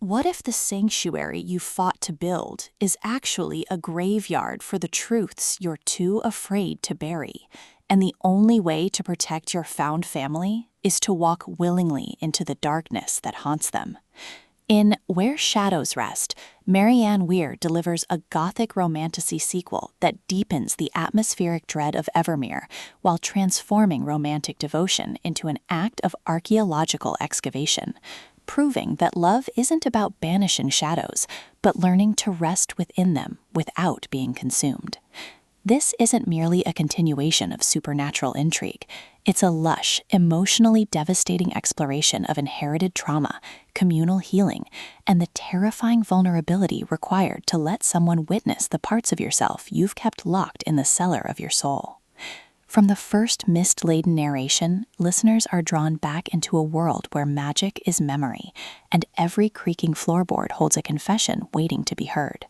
What if the sanctuary you fought to build is actually a graveyard for the truths you're too afraid to bury, and the only way to protect your found family is to walk willingly into the darkness that haunts them? In Where Shadows Rest, Mary Ann Weir delivers a Gothic Romantasy sequel that deepens the atmospheric dread of Evermere while transforming romantic devotion into an act of archaeological excavation, proving that love isn't about banishing shadows, but learning to rest within them without being consumed. This isn't merely a continuation of supernatural intrigue. It's a lush, emotionally devastating exploration of inherited trauma, communal healing, and the terrifying vulnerability required to let someone witness the parts of yourself you've kept locked in the cellar of your soul. From the first mist-laden narration, listeners are drawn back into a world where magic is memory, and every creaking floorboard holds a confession waiting to be heard.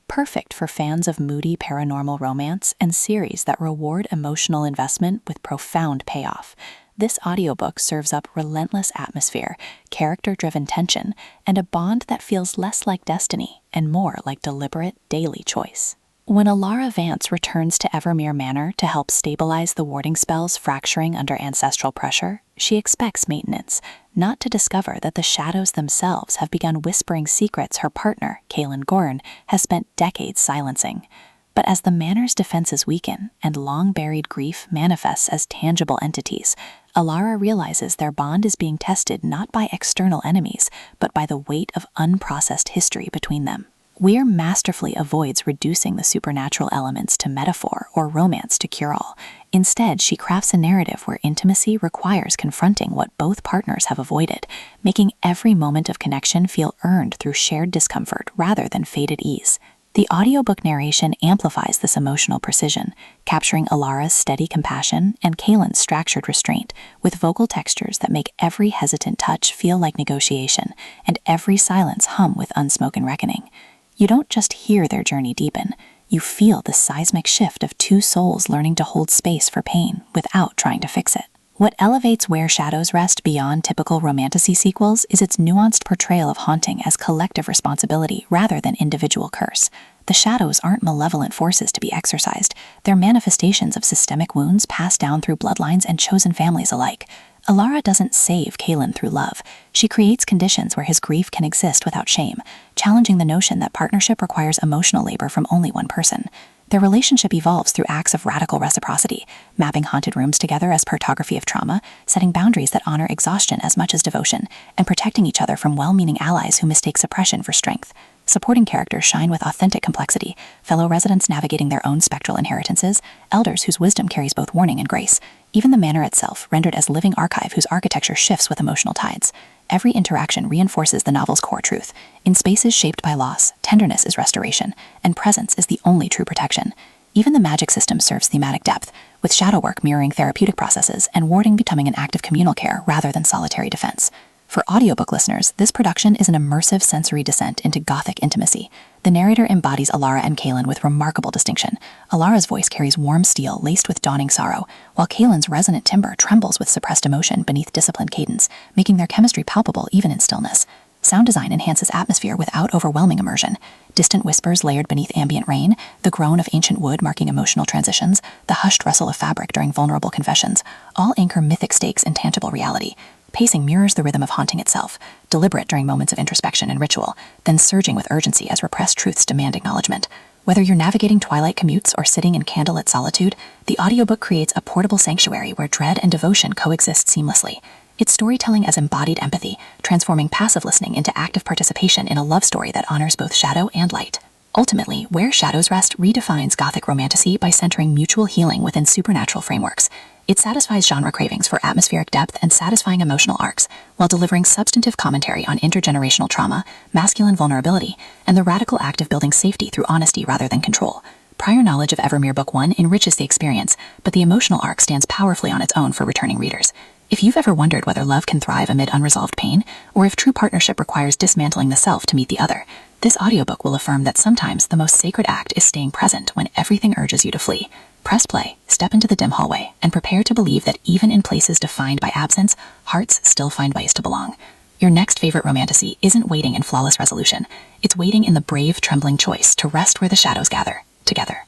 Perfect for fans of moody paranormal romance and series that reward emotional investment with profound payoff, this audiobook serves up relentless atmosphere, character-driven tension, and a bond that feels less like destiny and more like deliberate daily choice. When Alara Vance returns to Evermere Manor to help stabilize the warding spells fracturing under ancestral pressure, she expects maintenance, not to discover that the shadows themselves have begun whispering secrets her partner, Kaelin Gorn, has spent decades silencing. But as the Manor's defenses weaken and long-buried grief manifests as tangible entities, Alara realizes their bond is being tested not by external enemies, but by the weight of unprocessed history between them. Weir masterfully avoids reducing the supernatural elements to metaphor or romance to cure-all. Instead, she crafts a narrative where intimacy requires confronting what both partners have avoided, making every moment of connection feel earned through shared discomfort rather than fated ease. The audiobook narration amplifies this emotional precision, capturing Alara's steady compassion and Kaelin's fractured restraint, with vocal textures that make every hesitant touch feel like negotiation, and every silence hum with unspoken reckoning. You don't just hear their journey deepen, you feel the seismic shift of two souls learning to hold space for pain without trying to fix it. What elevates Where Shadows Rest beyond typical Romantasy sequels is its nuanced portrayal of haunting as collective responsibility rather than individual curse. The shadows aren't malevolent forces to be exorcised, they're manifestations of systemic wounds passed down through bloodlines and chosen families alike. Alara doesn't save Kaelin through love. She creates conditions where his grief can exist without shame, challenging the notion that partnership requires emotional labor from only one person. Their relationship evolves through acts of radical reciprocity, mapping haunted rooms together as cartography of trauma, setting boundaries that honor exhaustion as much as devotion, and protecting each other from well-meaning allies who mistake suppression for strength. Supporting characters shine with authentic complexity, fellow residents navigating their own spectral inheritances, elders whose wisdom carries both warning and grace, even the manor itself rendered as living archive whose architecture shifts with emotional tides. Every interaction reinforces the novel's core truth. In spaces shaped by loss, tenderness is restoration, and presence is the only true protection. Even the magic system serves thematic depth, with shadow work mirroring therapeutic processes and warding becoming an act of communal care rather than solitary defense. For audiobook listeners, this production is an immersive sensory descent into Gothic intimacy. The narrator embodies Alara and Kaelin with remarkable distinction. Alara's voice carries warm steel laced with dawning sorrow, while Kaelin's resonant timbre trembles with suppressed emotion beneath disciplined cadence, making their chemistry palpable even in stillness. Sound design enhances atmosphere without overwhelming immersion. Distant whispers layered beneath ambient rain, the groan of ancient wood marking emotional transitions, the hushed rustle of fabric during vulnerable confessions, all anchor mythic stakes in tangible reality. Pacing mirrors the rhythm of haunting itself, deliberate during moments of introspection and ritual, then surging with urgency as repressed truths demand acknowledgement. Whether you're navigating twilight commutes or sitting in candlelit solitude, the audiobook creates a portable sanctuary where dread and devotion coexist seamlessly. It's storytelling as embodied empathy, transforming passive listening into active participation in a love story that honors both shadow and light. Ultimately, Where Shadows Rest redefines Gothic romantasy by centering mutual healing within supernatural frameworks. It satisfies genre cravings for atmospheric depth and satisfying emotional arcs, while delivering substantive commentary on intergenerational trauma, masculine vulnerability, and the radical act of building safety through honesty rather than control. Prior knowledge of Evermere Book 1 enriches the experience, but the emotional arc stands powerfully on its own for returning readers. If you've ever wondered whether love can thrive amid unresolved pain, or if true partnership requires dismantling the self to meet the other, this audiobook will affirm that sometimes the most sacred act is staying present when everything urges you to flee. Press play, step into the dim hallway, and prepare to believe that even in places defined by absence, hearts still find ways to belong. Your next favorite romantasy isn't waiting in flawless resolution. It's waiting in the brave, trembling choice to rest where the shadows gather, together.